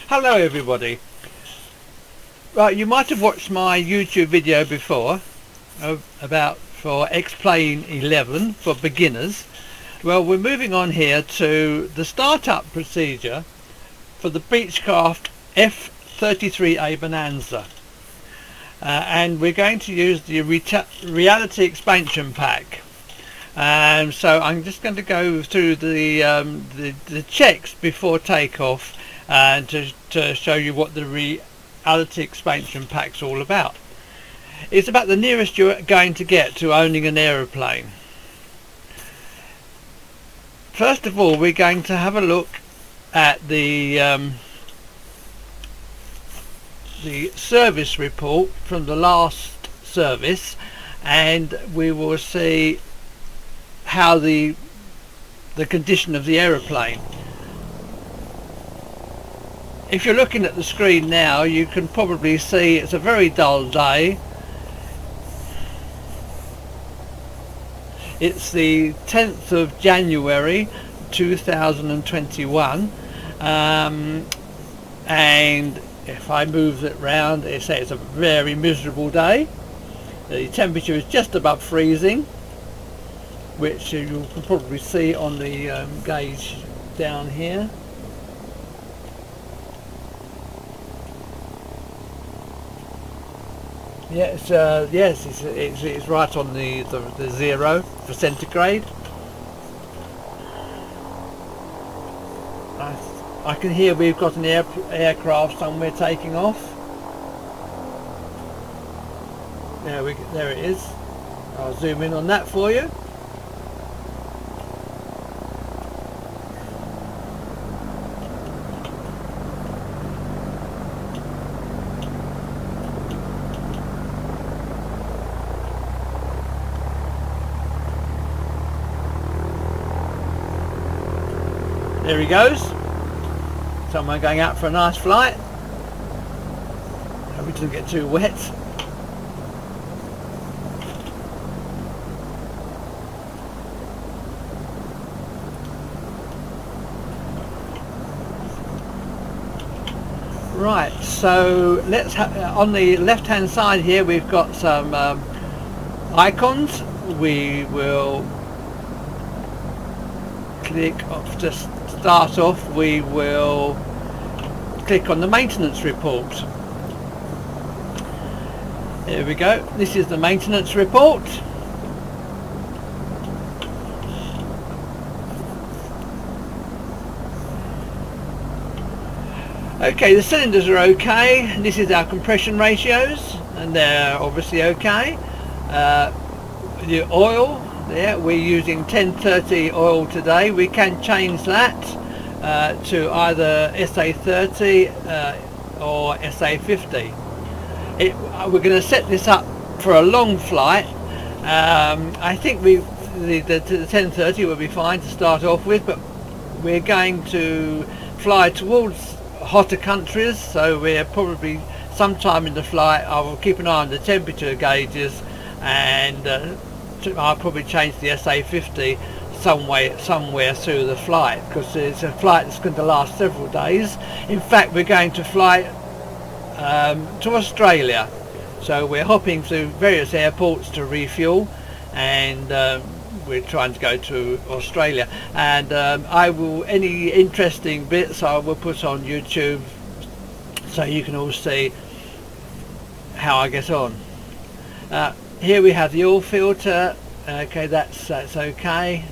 Hello everybody. Right, you might have watched my YouTube video before about for X-Plane 11 for beginners. Well, we're moving on here to the startup procedure for the Beechcraft F33a Bonanza. And we're going to use the reality expansion pack. So I'm just going to go through the checks before takeoff and to show you what the reality expansion pack's all about. It's about the nearest you're going to get to owning an aeroplane. First of all, we're going to have a look at the service report from the last service, and we will see how the condition of the aeroplane. If you're looking at the screen now, you can probably see it's a very dull day. It's the 10th of January 2021, and if I move it round, it's a very miserable day. The temperature is just above freezing, which you can probably see on the gauge down here. Yes, it's right on the 0 for centigrade. I can hear we've got an aircraft somewhere taking off. There it is. I'll zoom in on that for you. There he goes. Someone going out for a nice flight. Hope he doesn't get too wet. Right, so let's on the left hand side here we've got some icons. We will click off, just start off, we will click on the maintenance report. Here we go, this is the maintenance report. Okay, the cylinders are okay. This is our compression ratios, and they're obviously okay. The oil, there, we're using 1030 oil today. We can change that to either SA30 or SA50. We're going to set this up for a long flight. I think the 1030 will be fine to start off with, but we're going to fly towards hotter countries, so we're probably sometime in the flight I will keep an eye on the temperature gauges, and I'll probably change the SA50 somewhere through the flight, because it's a flight that's going to last several days. In fact, we're going to fly to Australia, so we're hopping through various airports to refuel, and we're trying to go to Australia, and any interesting bits I will put on YouTube so you can all see how I get on. Here we have the oil filter. Okay, that's okay.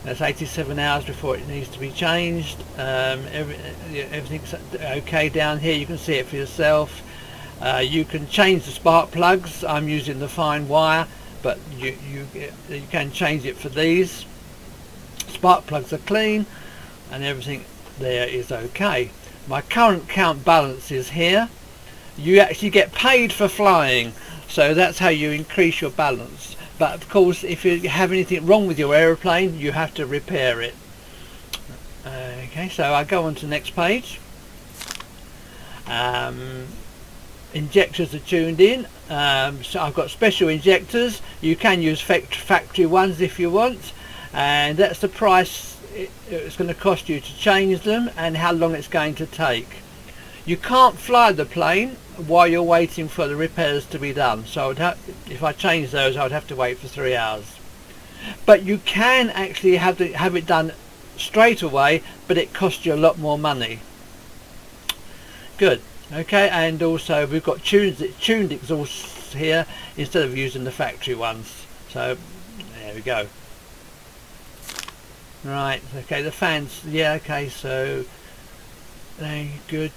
That's 87 hours before it needs to be changed. Everything's okay down here. You can see it for yourself. You can change the spark plugs. I'm using the fine wire, but you can change it for these. Spark plugs are clean, and everything there is okay. My current count balance is here. You actually get paid for flying, so that's how you increase your balance. But of course, if you have anything wrong with your aeroplane, you have to repair it. Okay, so I go on to the next page. Injectors are tuned in, so I've got special injectors. You can use factory ones if you want, and that's the price it's going to cost you to change them and how long it's going to take. You can't fly the plane while you're waiting for the repairs to be done. So if I change those, I would have to wait for 3 hours. But you can actually have it done straight away, but it costs you a lot more money. Good. Okay, and also we've got tuned exhausts here instead of using the factory ones. So there we go. Right. Okay, the fans. Yeah. Okay. So good.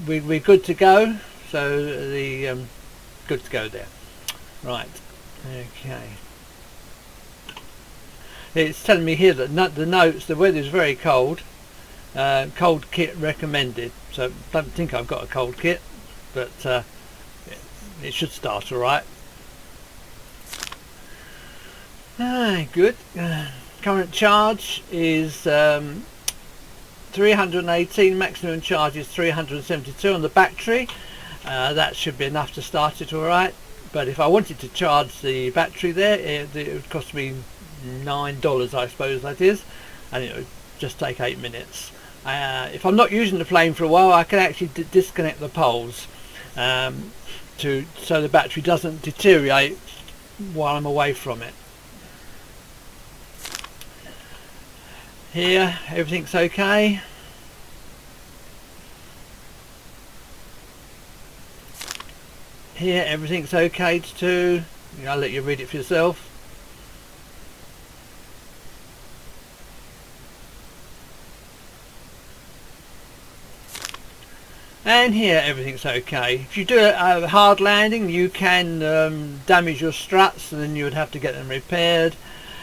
We're good to go. So the good to go there. Right. Okay. It's telling me here that the notes, the weather is very cold. Cold kit recommended. So don't think I've got a cold kit, but it should start all right. Good. Current charge is 318. Maximum charge is 372 on the battery. That should be enough to start it all right. But if I wanted to charge the battery there, it would cost me $9, I suppose that is, and it would just take 8 minutes. If I'm not using the plane for a while, I can actually disconnect the poles so the battery doesn't deteriorate while I'm away from it. Here everything's okay. Here everything's okay too. I'll let you read it for yourself. And here everything's okay. If you do a hard landing, you can damage your struts, and then you would have to get them repaired.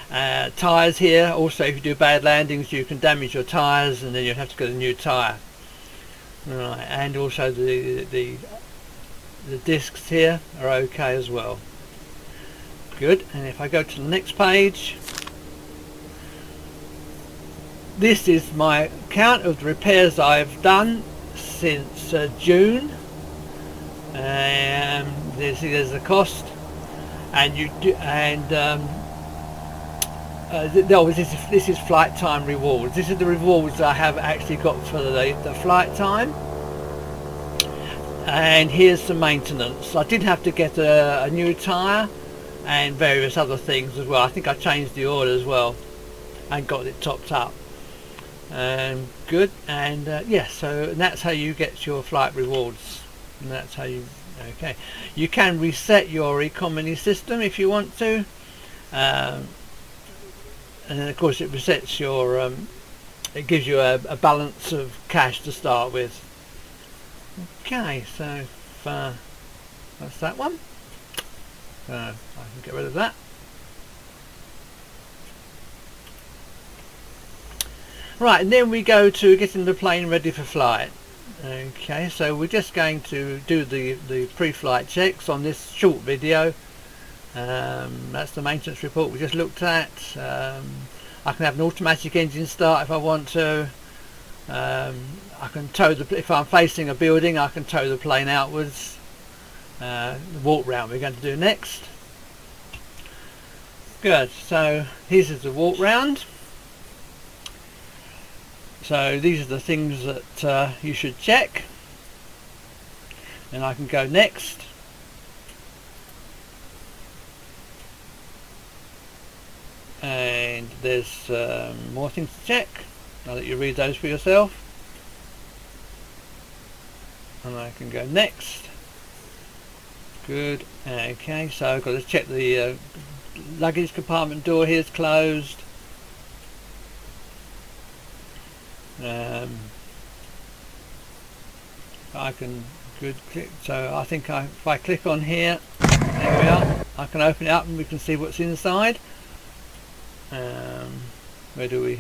Tyres here, also if you do bad landings, you can damage your tyres, and then you'd have to get a new tyre. Right, and also the discs here are okay as well. Good. And if I go to the next page, this is my count of the repairs I've done since June. There's the cost, and you do, and this is flight time rewards. This is the rewards I have actually got for the flight time. And here's some maintenance. I did have to get a new tyre and various other things as well. I think I changed the oil as well and got it topped up. Good. And yeah, so that's how you get your flight rewards, and that's how you you can reset your economy system if you want to, and then of course it resets your it gives you a balance of cash to start with. Okay, so that's that one. I can get rid of that. Right, and then we go to getting the plane ready for flight. Okay, so we're just going to do the pre-flight checks on this short video. That's the maintenance report we just looked at. I can have an automatic engine start if I want to. I can tow if I'm facing a building, I can tow the plane outwards. The walk round we're going to do next. Good, so here's the walk round. So these are the things that you should check, and I can go next. And there's more things to check. I'll let you read those for yourself. And I can go next. Good. Okay, so I've got to check the luggage compartment door here is closed. I can click. So I think if I click on here, there we are. I can open it up and we can see what's inside. Where do we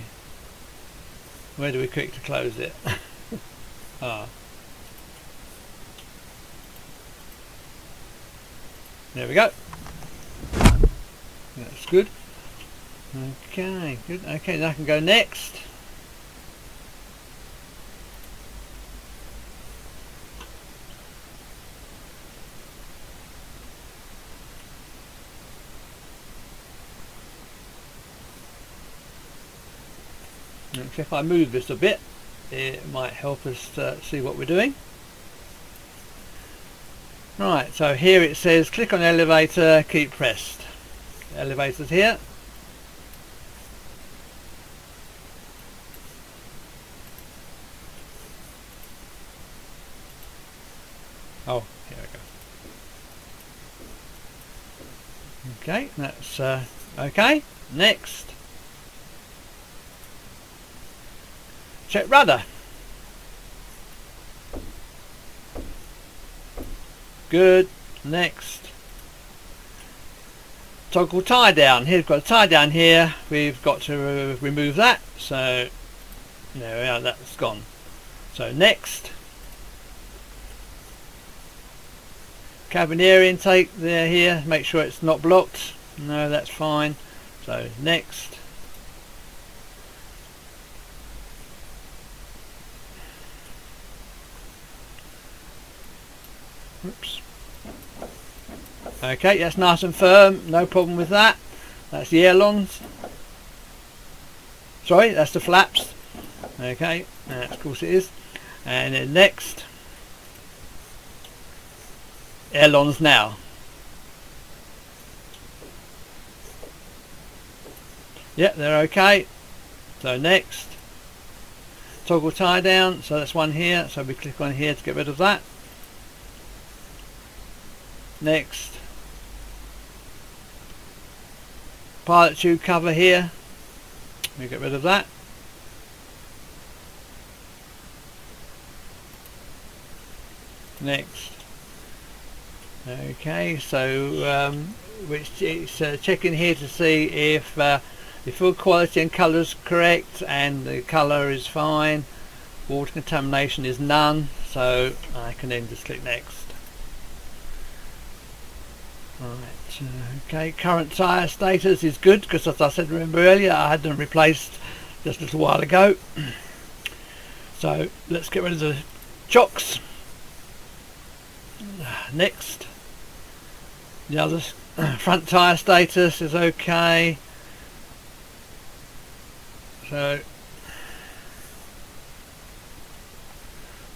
click to close it? There we go. That's good. Okay, good. Okay, then I can go next. If I move this a bit, it might help us see what we're doing. Right, so here it says click on elevator, keep pressed. The elevator's here. Oh, here we go. Okay, that's okay. Next. Check rudder. Good. Next. Toggle tie down. Here we've got a tie down here. We've got to remove that. So there we are, that's gone. So next. Cabin air intake there here, make sure it's not blocked. No, that's fine. So next. Oops. Okay, that's nice and firm, no problem with that. That's the ailerons. Sorry, that's the flaps. Okay, of course it is. And then next. Ailerons now. Yeah, they're okay. So next. Toggle tie down, so that's one here, so we click on here to get rid of that. Next. Pilot tube cover here, we get rid of that. Next. Okay, so which it's checking here to see if the fuel quality and colour is correct, and the colour is fine. Water contamination is none, so I can then just click next. Right, okay, current tyre status is good, because as I said, remember earlier, I had them replaced just a little while ago. So let's get rid of the chocks. Next. The other front tyre status is okay. So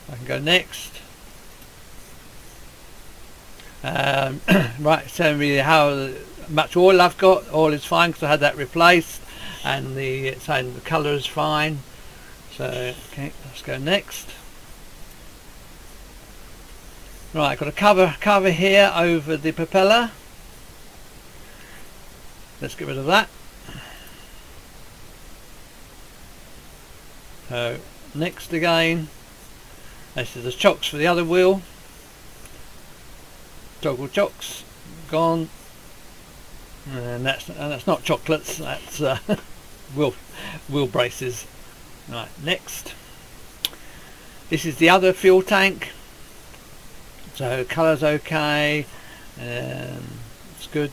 I can go next. Right, telling me how much oil I've got. Oil is fine because I had that replaced, and it's saying the colour is fine. So okay, let's go next. Right, I've got a cover here over the propeller. Let's get rid of that. So next again. This is the chocks for the other wheel. Toggle chocks gone, and that's not chocolates. That's wheel braces. Right, next. This is the other fuel tank. So colour's okay. It's good.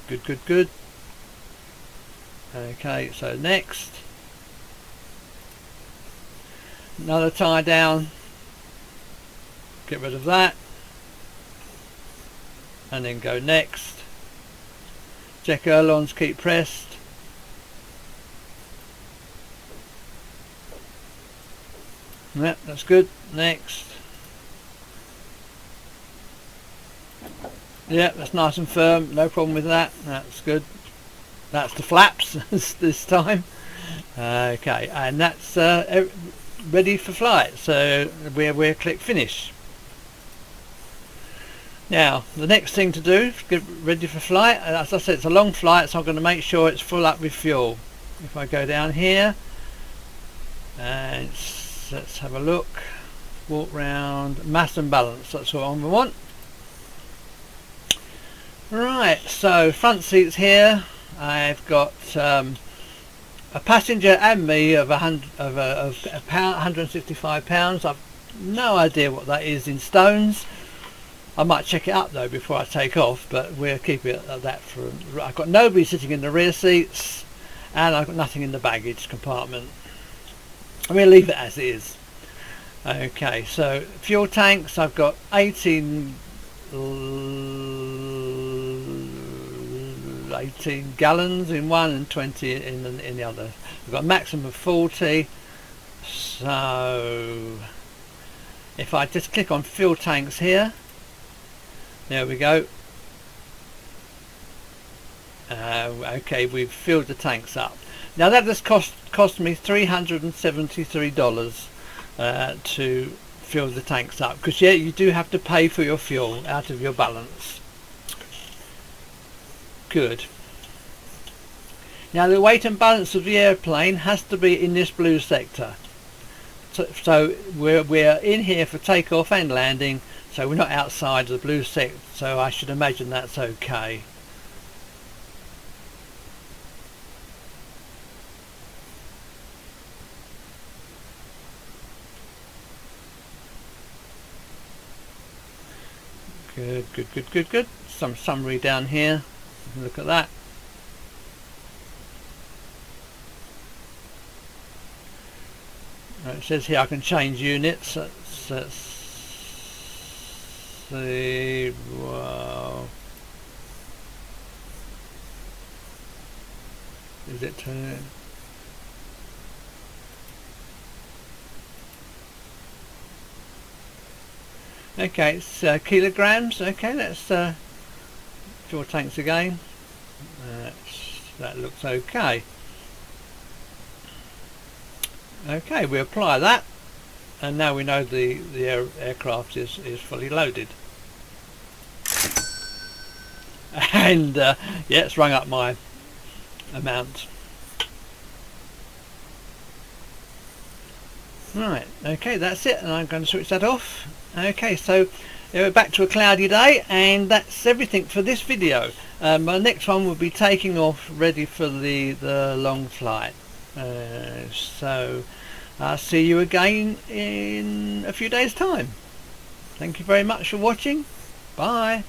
Okay, so next. Another tie down. Get rid of that. And then go next. Check ailerons, keep pressed. Yep, that's good. Next. Yeah, that's nice and firm, no problem with that. That's good. That's the flaps this time. Okay, and that's ready for flight. So we'll click finish. Now the next thing to do is get ready for flight. As I said, it's a long flight, so I'm going to make sure it's full up with fuel. If I go down here and let's have a look, walk round, mass and balance, that's what we want. Right, so front seats here. I've got a passenger and me of 165 pounds. I've no idea what that is in stones. I might check it up though before I take off, but we'll keep it at that. I've got nobody sitting in the rear seats, and I've got nothing in the baggage compartment. I'm going to leave it as it is. Okay, so fuel tanks, I've got 18 gallons in one and 20 in the other. I've got a maximum of 40, So if I just click on fuel tanks here, there we go. Okay, we've filled the tanks up. Now that has cost me $373 to fill the tanks up, because yeah, you do have to pay for your fuel out of your balance. Good. Now the weight and balance of the airplane has to be in this blue sector. So we're in here for takeoff and landing, so we're not outside the blue sector, so I should imagine that's okay. Good, good, good, good, good. Some summary down here. Look at that. It says here I can change units. Let's see. Wow. Is it turning? Okay, it's kilograms. Okay, let's fuel tanks again. That looks okay. Okay, we apply that, and now we know the aircraft is fully loaded. And yeah, it's rung up my amount. Right, okay, that's it, and I'm going to switch that off. Okay, so we're back to a cloudy day, and that's everything for this video. My next one will be taking off, ready for the long flight. So I'll see you again in a few days' time. Thank you very much for watching. Bye.